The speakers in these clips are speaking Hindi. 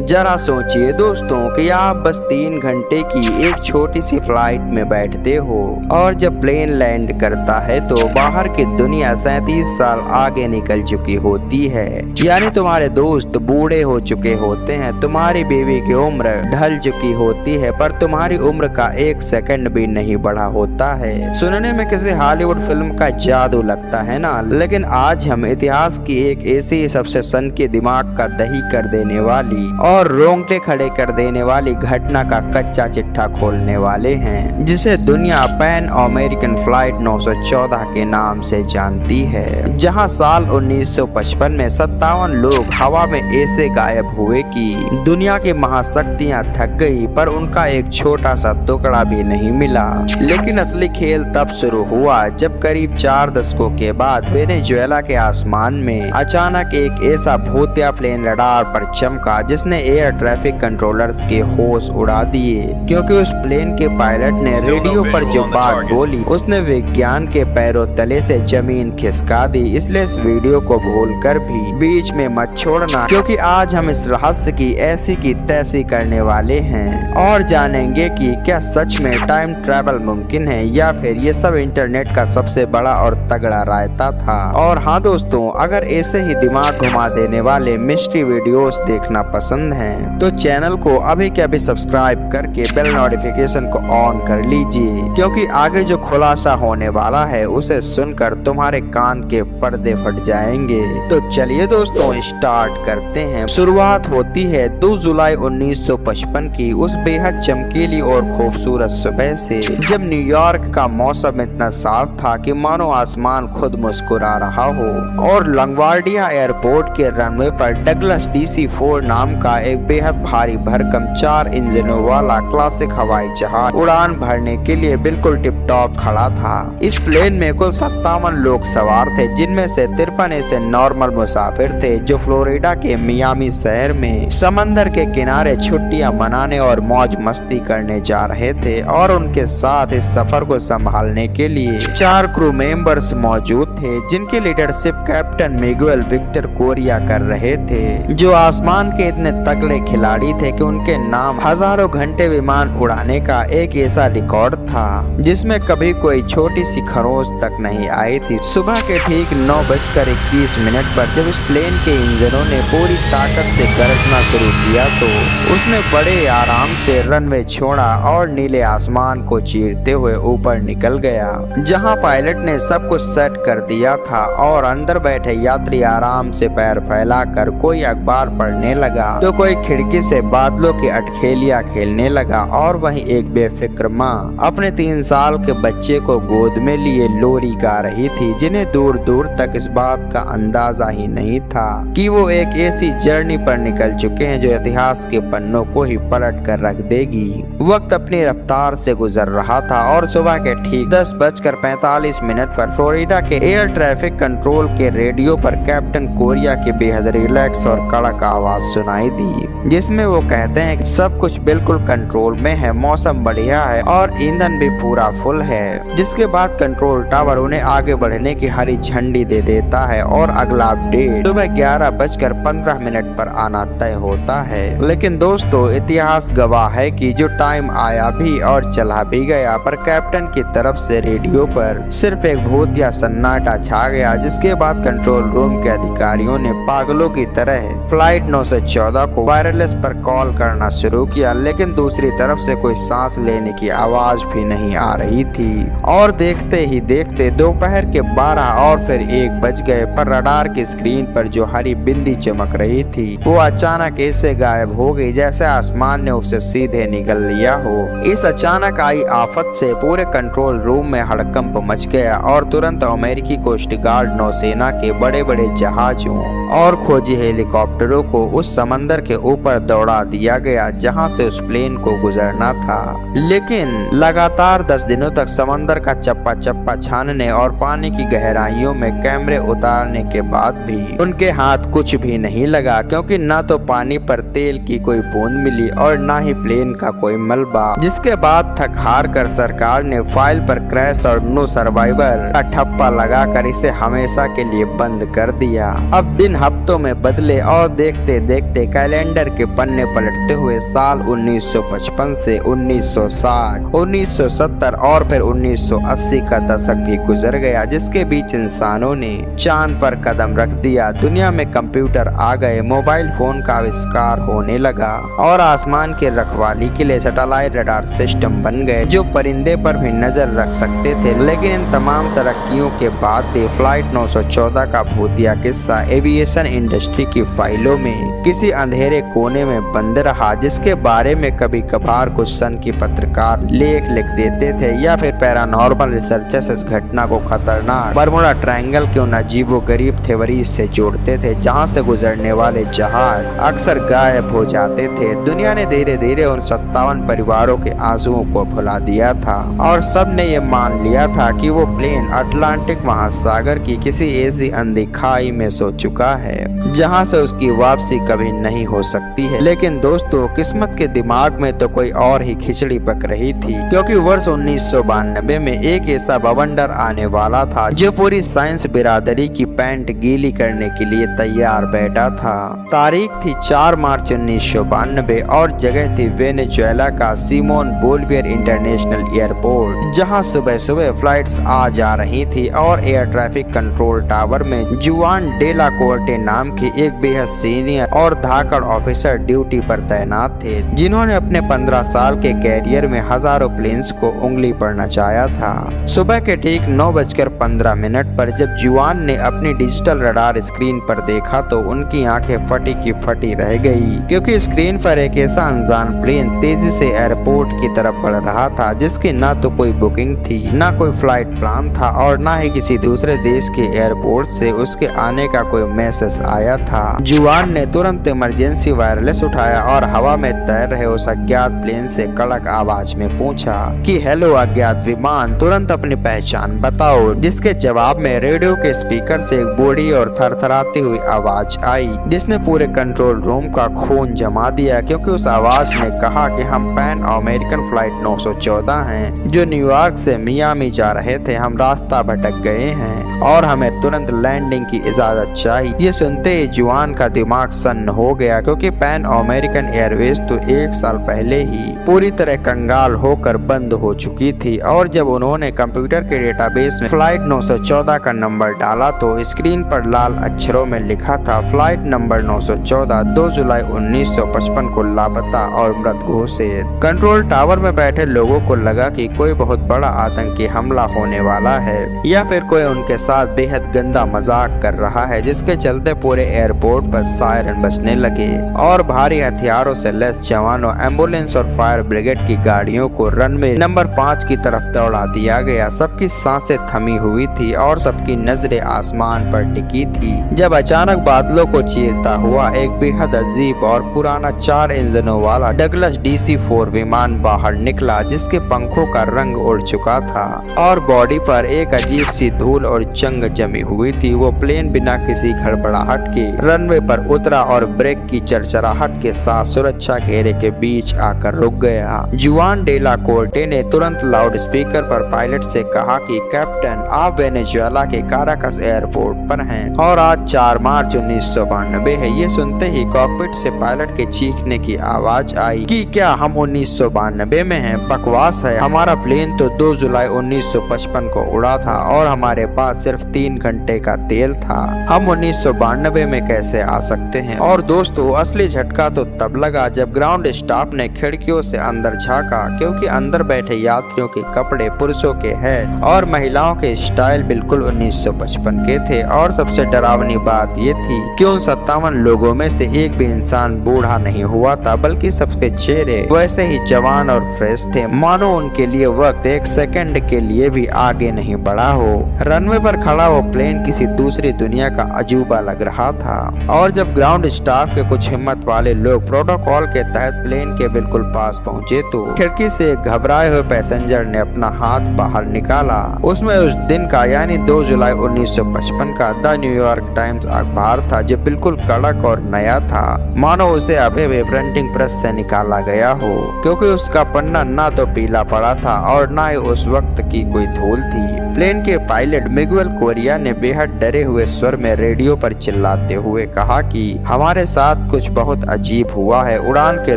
जरा सोचिए दोस्तों कि आप बस 3 घंटे की एक छोटी सी फ्लाइट में बैठते हो और जब प्लेन लैंड करता है तो बाहर की दुनिया 37 साल आगे निकल चुकी होती है। यानी तुम्हारे दोस्त बूढ़े हो चुके होते हैं, तुम्हारी बीवी की उम्र ढल चुकी होती है, पर तुम्हारी उम्र का 1 सेकंड भी नहीं बढ़ा होता है। सुनने में किसी हॉलीवुड फिल्म का जादू लगता है ना, लेकिन आज हम इतिहास की एक ऐसी सबसे सन के दिमाग का दही कर देने वाली और रोंगटे खड़े कर देने वाली घटना का कच्चा चिट्ठा खोलने वाले हैं, जिसे दुनिया पैन अमेरिकन फ्लाइट 914 के नाम से जानती है, जहां साल 1955 में 57 लोग हवा में ऐसे गायब हुए कि दुनिया की महाशक्तियां थक गई, पर उनका एक छोटा सा टुकड़ा भी नहीं मिला। लेकिन असली खेल तब शुरू हुआ जब करीब 4 दशकों के बाद वेनेजुएला के आसमान में अचानक एक ऐसा भूतिया प्लेन रडार पर चमका जिसने एयर ट्रैफिक कंट्रोलर्स के होश उड़ा दिए, क्योंकि उस प्लेन के पायलट ने रेडियो पर जो बात बोली उसने विज्ञान के पैरों तले से जमीन खिसका दी। इसलिए इस वीडियो को भूलकर भी बीच में मत छोड़ना, क्योंकि आज हम इस रहस्य की ऐसी की तैसी करने वाले हैं और जानेंगे कि क्या सच में टाइम ट्रैवल मुमकिन है या फिर ये सब इंटरनेट का सबसे बड़ा और तगड़ा रायता था। और हाँ दोस्तों, अगर ऐसे ही दिमाग घुमा देने वाले मिस्ट्री वीडियोस देखना पसंद है तो चैनल को अभी के अभी सब्सक्राइब करके बेल नोटिफिकेशन को ऑन कर लीजिए, क्योंकि आगे जो खुलासा होने वाला है उसे सुनकर तुम्हारे कान के पर्दे फट जाएंगे। तो चलिए दोस्तों स्टार्ट करते हैं। शुरुआत होती है 2 जुलाई 1955 की उस बेहद चमकीली और खूबसूरत सुबह से, जब न्यूयॉर्क का मौसम इतना साफ था कि मानो आसमान खुद मुस्कुरा रहा हो और लंगवार्डिया एयरपोर्ट के रनवे पर डगलस DC-4 नाम का एक बेहद भारी भरकम 4 इंजनों वाला क्लासिक हवाई जहाज उड़ान भरने के लिए बिल्कुल टिप टॉप खड़ा था। इस प्लेन में कुल 57 लोग सवार थे, जिनमें से 53 ऐसे नॉर्मल मुसाफिर थे जो फ्लोरिडा के मियामी शहर में समंदर के किनारे छुट्टियां मनाने और मौज मस्ती करने जा रहे थे, और उनके साथ इस सफर को संभालने के लिए 4 क्रू मेंबर्स मौजूद थे, जिनकी leadership captain Miguel Victor Correa कर रहे थे, जो आसमान के इतने तगड़े खिलाड़ी थे कि उनके नाम हजारों घंटे विमान उड़ाने का एक ऐसा रिकॉर्ड था जिसमें कभी कोई छोटी सी खरोंच तक नहीं आई थी। सुबह के ठीक 9:21 पर जब इस प्लेन के इंजनों ने पूरी ताकत से गरजना शुरू किया तो उसने बड़े आराम से रनवे छोड़ा और नीले आसमान को चीरते हुए ऊपर निकल गया, जहां पायलट ने सब कुछ सेट कर दिया था और अंदर बैठे यात्री आराम से पैर फैलाकर कोई अखबार पढ़ने लगा तो कोई खिड़की से बादलों की अटखेलियां खेलने लगा, और वहीं एक बेफिक्र माँ अपने 3 साल के बच्चे को गोद में लिए लोरी गा रही थी, जिन्हें दूर दूर तक इस बात का अंदाजा ही नहीं था कि वो एक ऐसी जर्नी पर निकल चुके हैं जो इतिहास के पन्नों को ही पलट कर रख देगी। वक्त अपनी रफ्तार से गुजर रहा था और सुबह के ठीक 10:45 पर फ्लोरिडा के एयर ट्रैफिक कंट्रोल के रेडियो पर कैप्टन कोरिया की बेहद रिलैक्स और कड़क आवाज सुनाई दी, जिसमें वो कहते हैं कि सब कुछ बिल्कुल कंट्रोल में है, मौसम बढ़िया है और ईंधन भी पूरा फुल है। जिसके बाद कंट्रोल टावर उन्हें आगे बढ़ने की हरी झंडी दे देता है और अगला अपडेट सुबह 11:15 पर आना तय होता है। लेकिन दोस्तों, इतिहास गवाह है कि जो टाइम आया भी और चला भी गया, पर कैप्टन की तरफ से रेडियो पर सिर्फ एक भूतिया सन्नाटा छा गया, जिसके बाद कंट्रोल रूम के अधिकारियों ने पागलों की तरह फ्लाइट 914 को वायरलेस पर कॉल करना शुरू किया, लेकिन दूसरी तरफ से कोई सांस लेने की आवाज भी नहीं आ रही थी। और देखते ही देखते दोपहर के 12 और फिर 1 बज गए, पर रडार की स्क्रीन पर जो हरी बिंदी चमक रही थी वो अचानक ऐसे गायब हो गई जैसे आसमान ने उसे सीधे निगल लिया हो। इस अचानक आई आफत से पूरे कंट्रोल रूम में हड़कंप मच गया और तुरंत अमेरिकी कोस्ट गार्ड नौसेना के बड़े बड़े जहाजों और खोजी हेलीकॉप्टरों को उस समंदर के ऊपर दौड़ा दिया गया जहां से उस प्लेन को गुजरना था। लेकिन लगातार 10 दिनों तक समंदर का चप्पा चप्पा छानने और पानी की गहराइयों में कैमरे उतारने के बाद भी उनके हाथ कुछ भी नहीं लगा, क्योंकि ना तो पानी पर तेल की कोई बूंद मिली और ना ही प्लेन का कोई मलबा। जिसके बाद थक हार कर सरकार ने फाइल पर क्रैश और नो सर्वाइवर का ठप्पा लगाकर इसे हमेशा के लिए बंद कर दिया। अब दिन हफ्तों में बदले और देखते देखते कैलेंडर के पन्ने पलटते हुए साल 1955 से 1960, 1970 और फिर 1980 का दशक भी गुजर गया, जिसके बीच इंसानों ने चांद पर कदम रख दिया। दुनिया में कंप्यूटर आ गए, मोबाइल फोन का आविष्कार होने लगा और आसमान की रखवाली के लिए सैटेलाइट रडार सिस्टम बन गए जो परिंदे पर भी नजर रख सकते थे। लेकिन इन तमाम तरक्कियों के बाद भी फ्लाइट 914 का भूतिया किस्सा एविएशन इंडस्ट्री की फाइलों में किसी अंधेरे कोने में बंद रहा, जिसके बारे में कभी कभार कुछ सन की पत्रकार लेख लिख देते थे या फिर पैरानॉर्मल रिसर्चर्स इस घटना को खतरनाक बरमुडा ट्रायंगल के उन अजीबोगरीब थ्योरीज से जोड़ते थे जहां से गुजरने वाले जहाज अक्सर गायब हो जाते थे। दुनिया ने धीरे धीरे उन 57 परिवारों के आंसुओं को भुला दिया था और सब ने ये मान लिया था कि वो प्लेन अटलांटिक महासागर की किसी ऐसी अंधी खाई में सो चुका है जहां से उसकी वापसी कभी नहीं हो सकती है। लेकिन दोस्तों, किस्मत के दिमाग में तो कोई और ही खिचड़ी पक रही थी, क्योंकि वर्ष 1992 में एक ऐसा बवंडर आने वाला था जो पूरी साइंस बिरादरी की पैंट गीली करने के लिए तैयार बैठा था। तारीख थी 4 मार्च 1992 और जगह थी वेनेजुएला का सिमोन बोलिवियर इंटरनेशनल एयरपोर्ट, जहां सुबह सुबह फ्लाइट्स आ जा रही थी और एयर ट्रैफिक कंट्रोल टावर में जुआन डेला कोर्टे नाम के एक बेहद सीनियर और धाकड़ ऑफिसर ड्यूटी पर तैनात थे, जिन्होंने अपने 15 साल के कैरियर में हजारों प्लेन्स को उंगली पर नचाया था। सुबह के ठीक 9:15 पर जब जुआन ने अपनी डिजिटल रडार स्क्रीन पर देखा तो उनकी आंखें फटी की फटी रह गई, क्योंकि स्क्रीन पर एक ऐसा अनजान प्लेन तेजी से एयरपोर्ट की तरफ बढ़ रहा था जिसकी ना तो कोई बुकिंग थी, ना कोई फ्लाइट प्लान था और ना ही किसी दूसरे देश के एयरपोर्ट से उसके आने का कोई मैसेज आया था। जुआन ने तुरंत इमरजेंसी वायरलेस उठाया और हवा में तैर रहे उस अज्ञात प्लेन से कड़क आवाज में पूछा कि हेलो अज्ञात विमान, तुरंत अपनी पहचान बताओ। जिसके जवाब में रेडियो के स्पीकर से एक बूढ़ी और थरथराती हुई आवाज आई, जिसने पूरे कंट्रोल रूम का खून जमा दिया, क्योंकि उस आवाज ने कहा कि हम पैन अमेरिकन फ्लाइट 914 हैं जो न्यूयॉर्क से मियामी जा रहे थे। हम रास्ता भटक गए हैं और हमें तुरंत लैंडिंग की इजाजत चाहिए। ये सुनते ही जुआन का दिमाग सन्न हो गया, क्योंकि पैन अमेरिकन एयरवेज तो 1 साल पहले ही पूरी तरह कंगाल होकर बंद हो चुकी थी। और जब उन्होंने कंप्यूटर के डेटाबेस में फ्लाइट 914 का नंबर डाला तो स्क्रीन पर लाल अक्षरों में लिखा था फ्लाइट नंबर 914 2 जुलाई 1955 को लापता और मृत घोषित। कंट्रोल टावर में बैठे लोगों को लगा कि कोई बहुत बड़ा आतंकी हमला होने वाला है या फिर कोई उनके साथ बेहद गंदा मजाक कर रहा है, जिसके चलते पूरे एयरपोर्ट पर सायरन बजने लगे और भारी हथियारों से लैस जवानों, एम्बुलेंस और फायर ब्रिगेड की गाड़ियों को रनवे नंबर 5 की तरफ दौड़ा दिया गया। सबकी सांसें थमी हुई थी और सबकी नजरें आसमान पर टिकी थी जब अचानक बादलों को चीरता हुआ एक बेहद अजीब और पुराना 4 इंजनों वाला डगलस DC-4 विमान बाहर निकला, जिसके पंखों का रंग उड़ चुका था और बॉडी पर एक अजीब सी धूल और जंग जमी हुई थी। वो प्लेन बिना किसी घड़बड़ाहट के रनवे पर उतरा और ब्रेक की चरचराहट के साथ सुरक्षा घेरे के बीच आकर रुक गया। जुआन डेला कोर्टे ने तुरंत लाउड स्पीकर पर पायलट से कहा कि कैप्टन, आप वेनेजुएला के काराकस एयरपोर्ट पर हैं और आज 4 मार्च 1992 है। ये सुनते ही कॉकपिट से पायलट के चीखने की आवाज आई कि क्या हम 1992 में हैं? बकवास है, हमारा प्लेन तो 2 जुलाई 1955 को उड़ा था और हमारे पास सिर्फ 3 घंटे का तेल था। हम 1992 में कैसे आ सकते हैं? और दोस्तों, असली झटका तो तब लगा जब ग्राउंड स्टाफ ने खिड़कियों से अंदर झांका, क्योंकि अंदर बैठे यात्रियों के कपड़े पुरुषों के हेड और महिलाओं के स्टाइल बिल्कुल 1955 के थे। और सबसे डरावनी बात ये थी कि उन 57 लोगों में से एक भी इंसान बूढ़ा नहीं हुआ था, बल्कि सबके चेहरे वैसे ही जवान और फ्रेश थे, मानो उनके लिए वक्त एक सेकंड के लिए भी आगे नहीं बढ़ा हो। रनवे पर खड़ा वो प्लेन किसी दूसरी दुनिया का अजूबा लग रहा था। और जब ग्राउंड स्टाफ के कुछ हिम्मत वाले लोग प्रोटोकॉल के तहत प्लेन के बिल्कुल पास पहुंचे तो खिड़की से एक घबराए हुए पैसेंजर ने अपना हाथ बाहर निकाला। उसमें उस दिन का यानी 2 जुलाई 1955 का द न्यूयॉर्क टाइम्स अखबार था, जो बिल्कुल कड़क और नया था, मानो उसे अभी प्रिंटिंग प्रेस से निकाला गया हो, क्योंकि उसका पन्ना ना तो पीला पड़ा था और ना ही उस वक्त की कोई धूल थी। प्लेन के पायलट मिगुएल कोरिया ने बेहद डरे हुए स्वर में रेडियो पर चिल्लाते हुए कहा कि हमारे साथ रात कुछ बहुत अजीब हुआ है। उड़ान के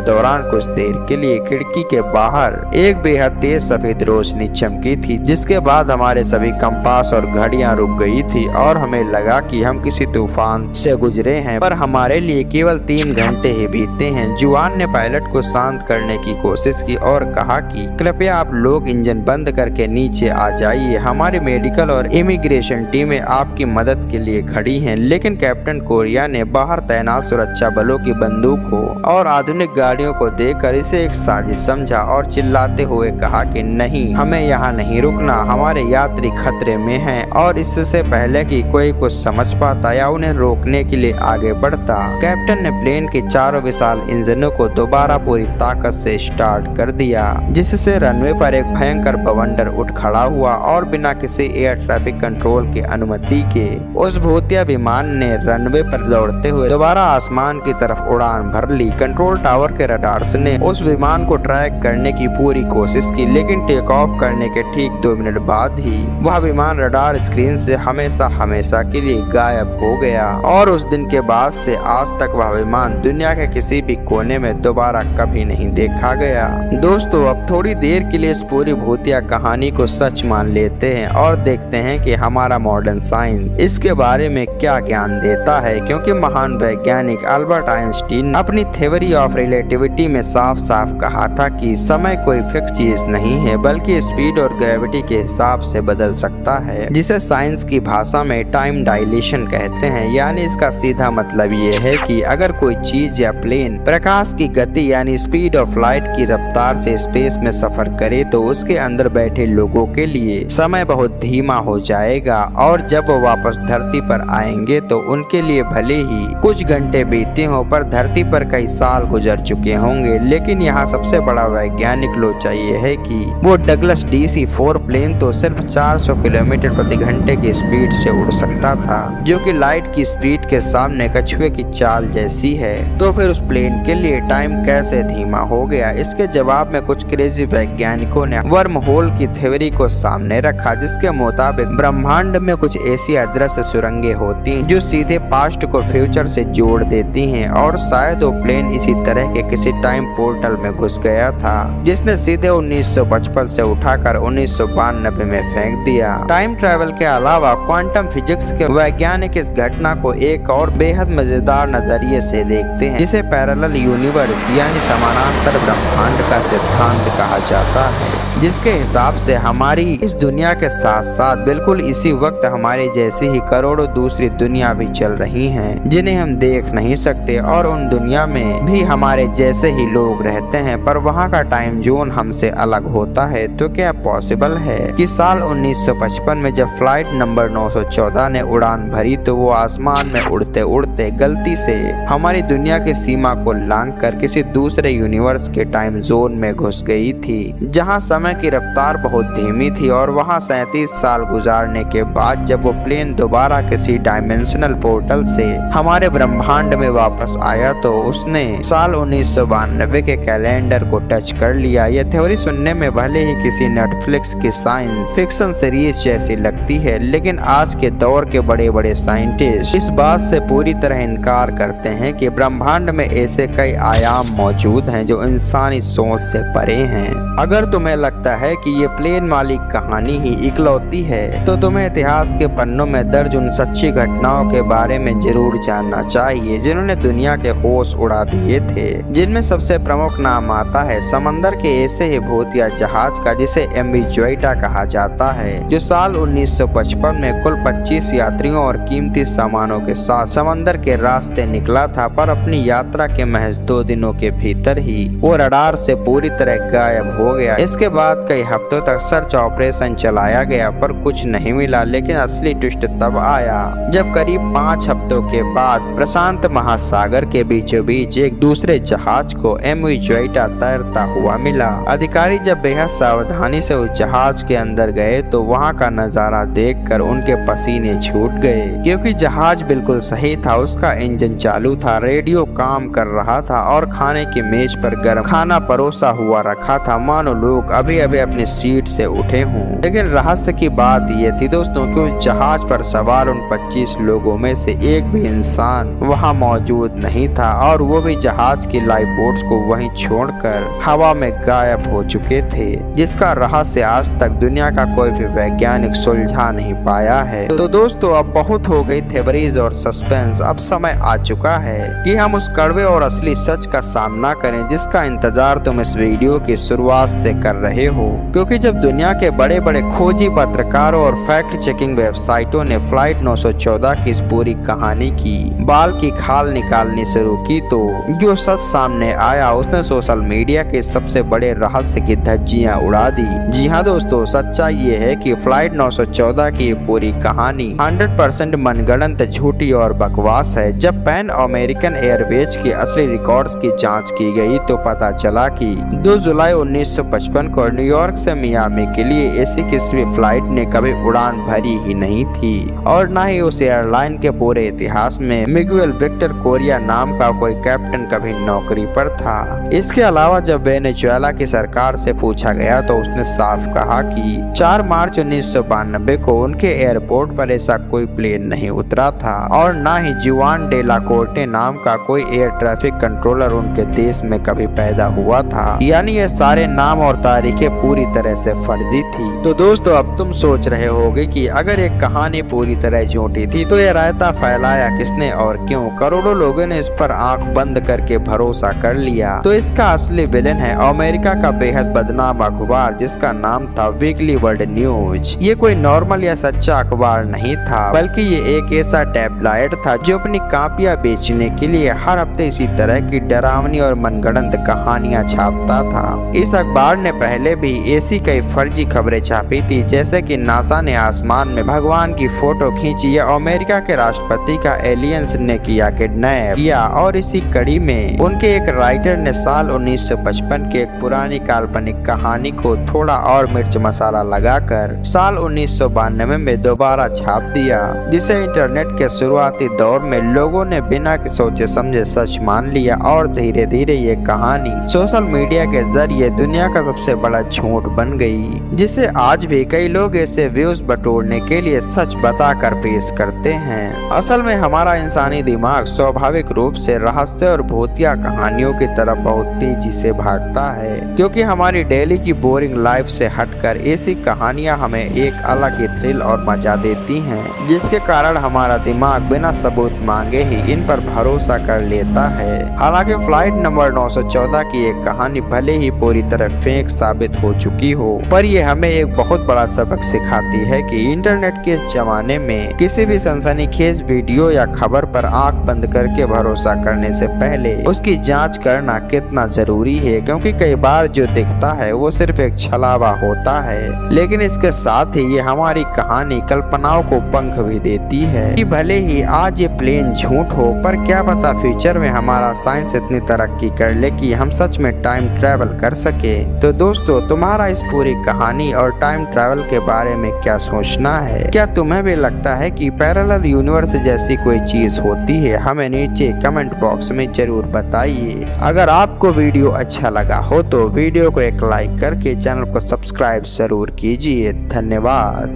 दौरान कुछ देर के लिए खिड़की के बाहर एक बेहद तेज सफेद रोशनी चमकी थी, जिसके बाद हमारे सभी कंपास और घड़ियां रुक गई थी और हमें लगा कि हम किसी तूफान से गुजरे हैं, पर हमारे लिए केवल 3 घंटे ही बीते हैं। जुआन ने पायलट को शांत करने की कोशिश की और कहा कि कृपया आप लोग इंजन बंद करके नीचे आ जाइए, हमारी मेडिकल और इमिग्रेशन टीमें आपकी मदद के लिए खड़ी हैं। लेकिन कैप्टन कोरिया ने बाहर तैनात सुरक्षा बलों की बंदूकों और आधुनिक गाड़ियों को देखकर इसे एक साजिश समझा और चिल्लाते हुए कहा कि नहीं, हमें यहाँ नहीं रुकना, हमारे यात्री खतरे में हैं। और इससे पहले कि कोई कुछ समझ पाता या उन्हें रोकने के लिए आगे बढ़ता, कैप्टन ने प्लेन के चारों विशाल इंजनों को दोबारा पूरी ताकत से स्टार्ट कर दिया, जिससे रनवे पर एक भयंकर बवंडर उठ खड़ा हुआ और बिना किसी एयर ट्रैफिक कंट्रोल की अनुमति के उस भूतिया विमान ने रनवे पर दौड़ते हुए दोबारा आसमान की तरफ उड़ान भर ली। कंट्रोल टावर के रडार्स ने उस विमान को ट्रैक करने की पूरी कोशिश की, लेकिन टेक ऑफ करने के ठीक 2 मिनट बाद ही वह विमान रडार स्क्रीन से हमेशा के लिए गायब हो गया और उस दिन के बाद से आज तक वह विमान दुनिया के किसी भी कोने में दोबारा कभी नहीं देखा गया। दोस्तों, अब थोड़ी देर के लिए इस पूरी भूतिया कहानी को सच मान लेते हैं और देखते हैं कि हमारा मॉडर्न साइंस इसके बारे में क्या ज्ञान देता है, क्योंकि महान वैज्ञानिक अल्बर्ट आइंस्टीन ने अपनी थ्योरी ऑफ रिलेटिविटी में साफ साफ कहा था कि समय कोई फिक्स चीज नहीं है, बल्कि स्पीड और ग्रेविटी के हिसाब से बदल सकता है, जिसे साइंस की भाषा में टाइम डायलेशन कहते हैं। यानी इसका सीधा मतलब ये है कि अगर कोई चीज या प्लेन प्रकाश की गति यानी स्पीड ऑफ लाइट की रफ्तार से स्पेस में सफर करे तो उसके अंदर बैठे लोगों के लिए समय बहुत धीमा हो जाएगा, और जब वो वापस धरती पर आएंगे तो उनके लिए भले ही कुछ घंटे बीते हों, पर धरती पर कई साल गुजर चुके होंगे। लेकिन यहाँ सबसे बड़ा वैज्ञानिक लोचा ये है कि वो डगलस DC-4 प्लेन तो सिर्फ 400 किलोमीटर प्रति घंटे की स्पीड से उड़ सकता था, जो कि लाइट की स्पीड के सामने कछुए की चाल जैसी है। तो फिर उस प्लेन के लिए टाइम कैसे धीमा हो गया? इसके जवाब में कुछ क्रेजी वैज्ञानिकों ने वर्म होल की थ्योरी को सामने रखा, जिसके मुताबिक ब्रह्मांड में कुछ ऐसी अदृश्य सुरंगें होती हैं जो सीधे पास्ट को फ्यूचर से जोड़ देती हैं, और शायद वो प्लेन इसी तरह के किसी टाइम पोर्टल में घुस गया था, जिसने सीधे 1955 से उठाकर 1992 में फेंक दिया। टाइम ट्रैवल के अलावा क्वांटम फिजिक्स के वैज्ञानिक इस घटना को एक और बेहद मजेदार नजरिए से देखते हैं, जिसे पैरेलल यूनिवर्स यानी समानांतर ब्रह्मांड का सिद्धांत कहा जाता है, जिसके हिसाब से हमारी इस दुनिया के साथ साथ बिल्कुल इसी वक्त हमारे जैसी ही करोड़ों दूसरी दुनिया भी चल रही हैं, जिन्हें हम देख नहीं सकते, और उन दुनिया में भी हमारे जैसे ही लोग रहते हैं, पर वहाँ का टाइम जोन हमसे अलग होता है। तो क्या पॉसिबल है कि साल 1955 में जब फ्लाइट नंबर 914 ने उड़ान भरी तो वो आसमान में उड़ते उड़ते गलती से हमारी दुनिया की सीमा को लांघकर किसी दूसरे यूनिवर्स के टाइम जोन में घुस गई थी, जहाँ समय की रफ्तार बहुत धीमी थी, और वहाँ 37 साल गुजारने के बाद जब वो प्लेन दोबारा किसी डायमेंशनल पोर्टल से हमारे ब्रह्मांड में वापस आया तो उसने साल 1992 के कैलेंडर को टच कर लिया। यह थ्योरी सुनने में भले ही किसी नेटफ्लिक्स की साइंस फिक्शन सीरीज जैसी लगती है, लेकिन आज के दौर के बड़े बड़े साइंटिस्ट इस बात से पूरी तरह इनकार करते हैं कि ब्रह्मांड में ऐसे कई आयाम मौजूद हैं जो इंसानी सोच से परे हैं। अगर तुम्हें लगता है कि ये प्लेन वाली कहानी ही इकलौती है, तो तुम्हें इतिहास के पन्नों में दर्ज उन सच्ची घटनाओं के बारे में जरूर जानना चाहिए जिन्होंने दुनिया के होश उड़ा दिए थे। जिनमें सबसे प्रमुख नाम आता है समंदर के ऐसे ही भूतिया जहाज का, जिसे MV जोइटा कहा जाता है, जो साल 1955 में कुल 25 यात्रियों और कीमती सामानों के साथ समंदर के रास्ते निकला था, पर अपनी यात्रा के महज 2 दिनों के भीतर ही वो रडार से पूरी तरह गायब हो गया। इसके बाद कई हफ्तों तक सर्च ऑपरेशन चलाया गया, पर कुछ नहीं मिला। लेकिन असली ट्विस्ट तब आया जब करीब 5 हफ्तों के बाद प्रशांत महासागर के बीचों बीच एक दूसरे जहाज को MV जोइटा तैरता हुआ मिला। अधिकारी जब बेहद सावधानी से उस जहाज के अंदर गए तो वहाँ का नजारा देखकर उनके पसीने छूट गए, क्योंकि जहाज बिल्कुल सही था। उसका इंजन चालू था, रेडियो काम कर रहा था, और खाने की मेज पर गर्म खाना परोसा हुआ रखा था, मानो लोग अभी अभी अपनी सीट से उठे हों। लेकिन रहस्य की बात यह थी दोस्तों कि उस जहाज पर सवार उन 25 लोगों में से एक भी इंसान वहां मौजूद मौजूद नहीं था और वो भी जहाज की लाइफ बोट्स को वहीं छोड़कर हवा में गायब हो चुके थे, जिसका रहस्य आज तक दुनिया का कोई भी वैज्ञानिक सुलझा नहीं पाया है। तो दोस्तों, अब बहुत हो गई थ्योरीज और सस्पेंस। अब समय आ चुका है कि हम उस कड़वे और असली सच का सामना करें जिसका इंतजार तुम इस वीडियो की शुरुआत से कर रहे हो। क्योंकि जब दुनिया के बड़े बड़े खोजी पत्रकारों और फैक्ट चेकिंग वेबसाइटों ने फ्लाइट 914 की इस पूरी कहानी की बाल की खाल निकालनी शुरू की, तो जो सच सामने आया उसने सोशल मीडिया के सबसे बड़े रहस्य की धज्जियां उड़ा दी। जी हाँ दोस्तों, सच्चाई ये है कि फ्लाइट 914 की पूरी कहानी 100% मनगढ़ंत, झूठी और बकवास है। जब पैन अमेरिकन एयरवेज के असली रिकॉर्ड्स की जांच की गई तो पता चला कि 2 जुलाई 1955 को न्यूयॉर्क से मियामी के लिए ऐसी किसी भी फ्लाइट ने कभी उड़ान भरी ही नहीं थी और न ही उस एयरलाइन के पूरे इतिहास में मिगुएल विक्टर कोरिया नाम का कोई कैप्टन कभी नौकरी पर था। इसके अलावा जब वेनेजुएला की सरकार से पूछा गया तो उसने साफ कहा कि 4 मार्च 1992 को उनके एयरपोर्ट पर ऐसा कोई प्लेन नहीं उतरा था और न ही जुआन डे ला कोर्टे नाम का कोई एयर ट्रैफिक कंट्रोलर उनके देश में कभी पैदा हुआ था। यानी ये सारे नाम और तारीखें पूरी तरह से फर्जी थी। तो दोस्तों, अब तुम सोच रहे होगे कि अगर एक कहानी पूरी तरह झूठी थी तो ये रायता फैलाया किसने और क्यों? करोड़ों लोगों ने इस पर आंख बंद करके भरोसा कर लिया। तो इसका असली विलेन है अमेरिका का बेहद बदनाम अखबार जिसका नाम था वीकली वर्ल्ड न्यूज। ये कोई नॉर्मल या सच्चा अखबार नहीं था, बल्कि ये एक ऐसा टैबलॉइड था जो अपनी कापियां बेचने के लिए हर हफ्ते इसी तरह की डरावनी और मनगढ़ंत कहानियां छापता था। इस अखबार ने पहले भी ऐसी कई फर्जी खबरें छापी थी, जैसे कि नासा ने आसमान में भगवान की फोटो खींची या अमेरिका के राष्ट्रपति का एलियंस ने किया किडनैप किया। और इसी कड़ी में उनके एक राइटर ने साल 1955 के एक पुरानी काल्पनिक कहानी को थोड़ा और मिर्च मसाला लगाकर साल 1992 में दोबारा छाप दिया, जिसे इंटरनेट के शुरुआती दौर में लोगों ने बिना सोचे समझे सच मान लिया और धीरे धीरे ये कहानी सोशल मीडिया के जरिए दुनिया का सबसे बड़ा झूठ बन गई, जिसे आज भी कई लोग ऐसे व्यूज बटोरने के लिए सच बताकर पेश करते हैं। असल में हमारा इंसानी दिमाग स्वाभाविक रूप से रहस्य और भूतिया कहानियों की तरफ बहुत तेजी से भागता है, क्योंकि हमारी डेली की बोरिंग लाइफ से हटकर ऐसी कहानियां हमें एक अलग ही थ्रिल और मजा देती हैं, जिसके कारण हमारा दिमाग बिना सबूत मांगे ही इन पर भरोसा कर लेता है। हालांकि फ्लाइट नंबर 914 की एक कहानी भले ही पूरी तरह फेक साबित हो चुकी हो, पर यह हमें एक बहुत बड़ा सबक सिखाती है कि इंटरनेट के इस जमाने में किसी भी सनसनीखेज वीडियो या खबर पर आंख बंद करके भरोसा करने से पहले उसकी जांच करना कितना जरूरी है, क्योंकि कई बार जो दिखता है वो सिर्फ एक छलावा होता है, लेकिन इसके साथ ही ये हमारी कहानी कल्पनाओं को पंख भी देती है कि भले ही आज ये प्लेन झूठ हो, पर क्या पता फ्यूचर में हमारा साइंस इतनी तरक्की कर ले कि हम सच में टाइम ट्रैवल कर सके। तो दोस्तों, तुम्हारा इस पूरी कहानी और टाइम ट्रैवल के बारे में क्या सोचना है? क्या तुम्हें भी लगता है कि पैरेलल यूनिवर्स जैसी कोई चीज होती है? हमें नीचे कमेंट बॉक्स में जरूर बताइए। अगर आपको वीडियो अच्छा लगा हो तो वीडियो को एक लाइक करके चैनल को सब्सक्राइब जरूर कीजिए। धन्यवाद।